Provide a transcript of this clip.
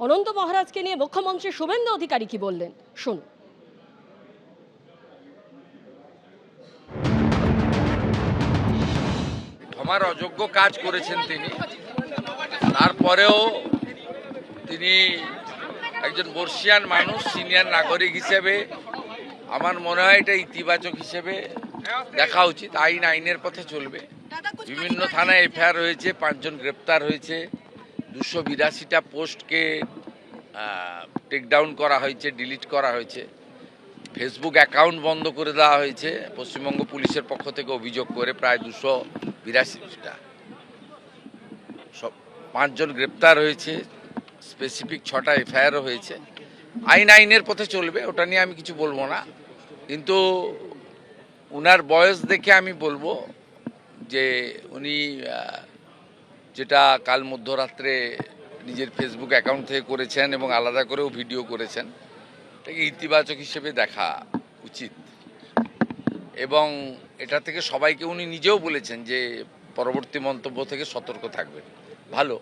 অনন্ত মহারাজকে নিয়ে মুখ্যমন্ত্রী শুভেন্দু অধিকারী কি বললেন শুনুন। আমার অযোগ্য কাজ করেছেন তিনি, তারপরেও তিনি একজন বর্ষিয়ান মানুষ, সিনিয়র নাগরিক হিসেবে আমার মনে হয় এটা ইতিবাচক হিসেবে দেখা উচিত। আইনের পথে চলবে। বিভিন্ন থানায় এফআইআর হয়েছে, 5 জন গ্রেপ্তার হয়েছে, 282টা পোস্টকে টেকডাউন করা হয়েছে, ডিলিট করা হয়েছে, ফেসবুক অ্যাকাউন্ট বন্ধ করে দেওয়া হয়েছে পশ্চিমবঙ্গ পুলিশের পক্ষ থেকে অভিযোগ করে প্রায় 282টা। সব 5 জন গ্রেপ্তার হয়েছে, স্পেসিফিক 6টা এফআইআরও হয়েছে। আইনের পথে চলবে, ওটা নিয়ে আমি কিছু বলবো না। কিন্তু উনার বয়স দেখে আমি বলবো যে উনি যেটা কাল মধ্যরাত্রে নিজের ফেসবুক অ্যাকাউন্ট থেকে করেছেন এবং আলাদা করেও ভিডিও করেছেন, এটাকে ইতিবাচক হিসেবে দেখা উচিত। এবং এটা থেকে সবাইকে উনি নিজেও বলেছেন যে পরবর্তী মন্তব্য থেকে সতর্ক থাকবেন। ভালো।